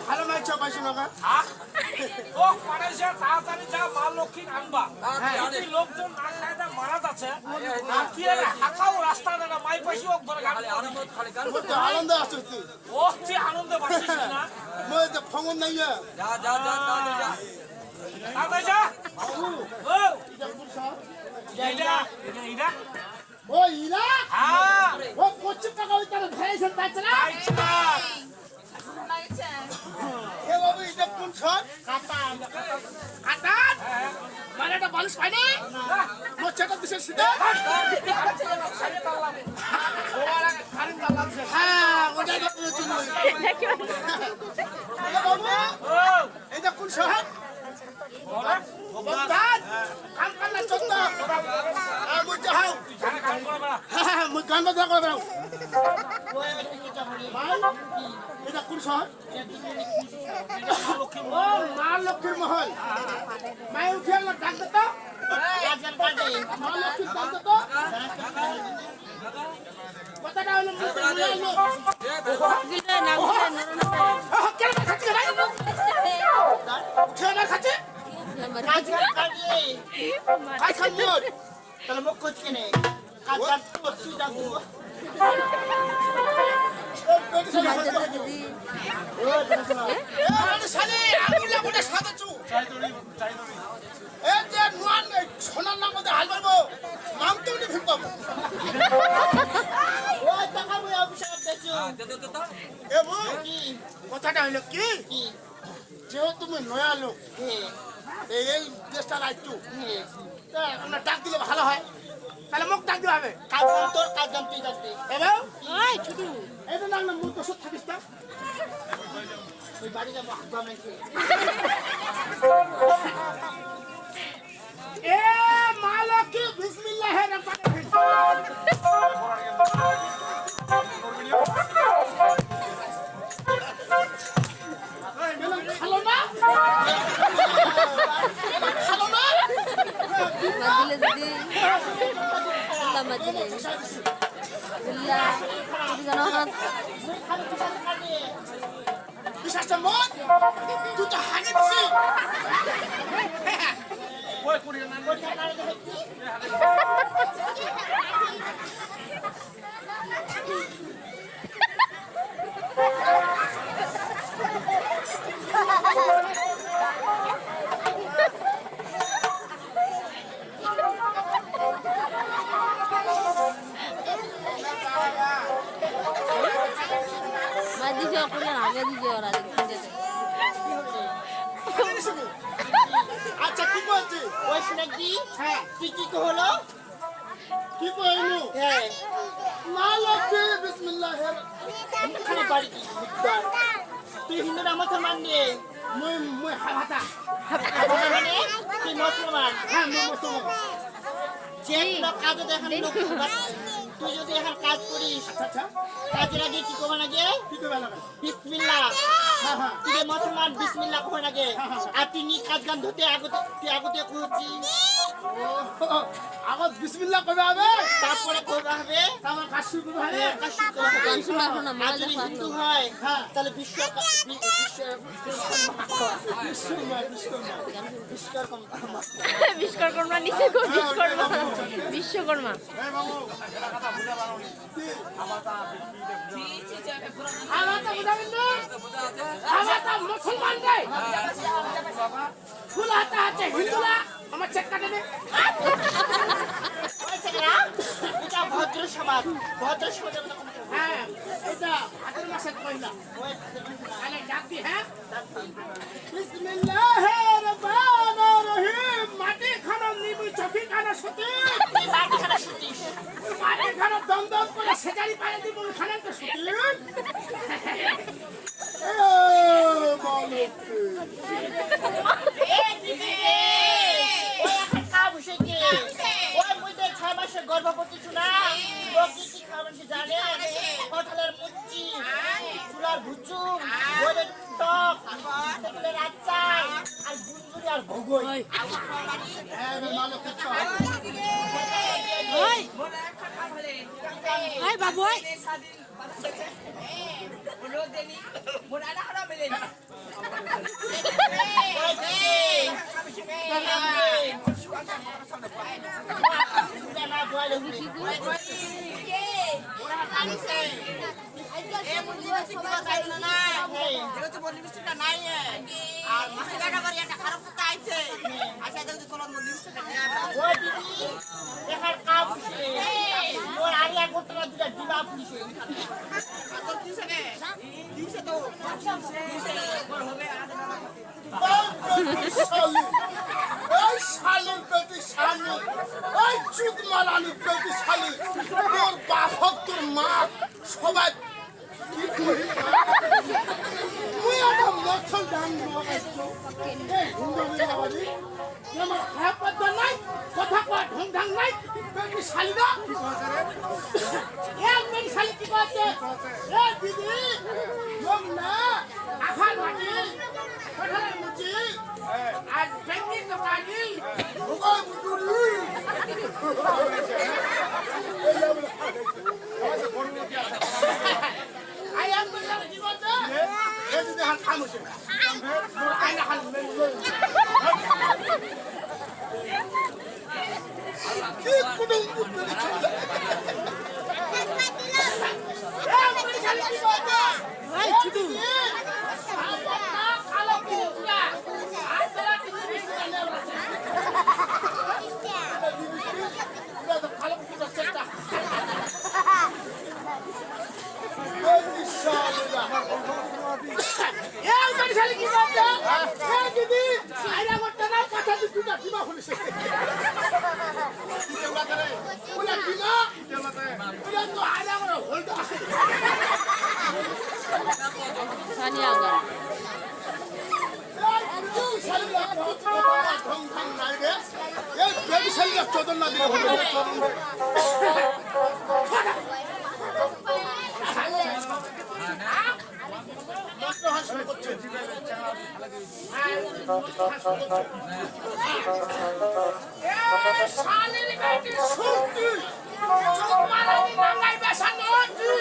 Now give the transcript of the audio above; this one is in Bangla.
ভালো মাছ পাইছো না ও পাড়াইছে তাড়াতাড়ি যা মা লক্ষ্মী আনবা এই লোকজন না খায় না মারা যাচ্ছে আর কি রে হাকাও রাস্তা না মাই পাইছি ওক ধরে গাড়ি আনন্দ আসছে ও কি আনন্দে বাসিস না মই তো ফোন নাই যা যা যা তাড়াতাড়ি যা তাড়াতাড়ি যা ও এইটা ও ইরা হ্যাঁ ও 25 টাকা ওই তার ভাইছেন পাচ্ছে না এ বাবু এটা কোন ছট কাটান কাটান মানে এটা বালিশ পাই না মোর চেক দিছে সিধা হ্যাঁ ওটা বাবু এটা কোন শহর বগদাদ কাম করলা চন্দ আর মুই যাও হ্যাঁ মুই গান বাজা করে দাও এটা কোন শহর ও মা লক্ষ্মীর মহল মাই উঠে গেল ডাক দে তো মা লক্ষ্মীর ডাক দে তো কথাটা হলো তাহলে মুখ করছি নে কাজ করছি ডাকবো সোনার নাম মধ্যে হাল মারবো নাম তো উনি ফিরবো কথাটা হইলো কি যেহেতু তুমি নয়া লোক এই দেশটা রাজ্য আমরা ডাক দিলে ভালো হয় তাহলে মুখ ডাক দিতে হবে কাজ তোর কাজ দাম তুই ডাকবি এবার এই ছুটু এই তো নাম মুখ তো সব থাকিস না ওই বাড়ি যাবো এ মালকি বিসমিল্লাহির রহমানির রহিম খালো না খালো না Madile didi, Allah madile. Allah, jadi kan orang. বিশ্বাস মন তুই তো হাগে দিছিস ওই কুড়ি না Madi jo punya aja di jo orang ini. আচ্ছা কি বলছিস ওই শুনেছি হ্যাঁ তুই কি হলো কি কইলু হ্যাঁ মালকি বিসমিল্লাহির খানে বাড়ি কি তুই হিন্দু না মুসলমান রে মুই মুই হাবাতা মানে তুই মুসলমান হ্যাঁ মুই মুসলমান যে লোক কাজ দেখান লোক তুই যদি এখন কাজ করিস আচ্ছা কাজের আগে কি করবে আগে কি কইবা লাগা বিসমিল্লাহ হ্যাঁ হ্যাঁ তুই যে মুসলমান বিসমিল্লাহ করবে আগে আর তুই নি কাজ গান ধরতে আগতে কইছিস আগত বিসমিল্লাহ কইবা হবে তারপরে করবে হবে তারপর কাজ শুরু করবে হবে কাজ শুরু করবে হবে। Kan sudah aku nama আর aja যদি Pak. হিন্দু হয় হ্যাঁ তাহলে Vishwakarma Bishkorma nih sih kok Bishkorma. Bishkorma. এই বাবু এটা কথা বুঝা পারো নি আমাতা বুঝাবেন না আমাতা মুসলমান গায় ফুলাতা আছে হিন্দুরা আমার চেক কাটে দে এটা ভদ্র সমাজ ভদ্র সমাজ হ্যাঁ এটা ভাদ্র মাসের পয়লা আরে ডাকবি হ্যাঁ বিসমিল্লাহির রহমানির রহিম মাটি খানা নিবি চফি খানা সতে বাড়ি খানা শুটিস মাটি খানা দম দম করে সেজারি পায়ে দিব খানা তো সতে এ মালিক গর্ভবতী চুলা কি কি খাবেন কি জানে হোটেলের মুচ্ছি চুলার ভুচুম গোলের টক তেলের আচার আর গুনগুনি হ্যাঁ এবার মা লক্ষ্মীর ছ বাবু এই শালের পেটি শালি এই চুক মারানি পেটি শালি তোর বাপ হোক তোর মা সবাই কি করি মুই একটা মছল ডান আমার খারাপ কথা নাই কথা কয় ঢং ঢং নাই পেটি শালি না এক পেটি শালি কি করছে এ দিদি লোক না আখার মাটি কোথায় মুচি আর পেটি তো কাজি ওই বুড়ি আই am বললা কি করছে এ দিদি হাত খামছে আই না হাত কি কুদুম কুদুম চলে এ পেটি শালি কি করছে ভাই ছুটু কালো কুকুরা আতরা কিছু বেশি না কালো কুকুরা সেটা এই শালা এই পেটি শালি কি করছে এ দিদি আইরা করতে না কথা দিটা দিবা হলিছে কিলা করে ওলা দিনা ওলা তো আইরা করে হলটা সানিয়া আগার শালের বেটি শুনতি চোখ মারানি নাঙ্গাই বেশা নতি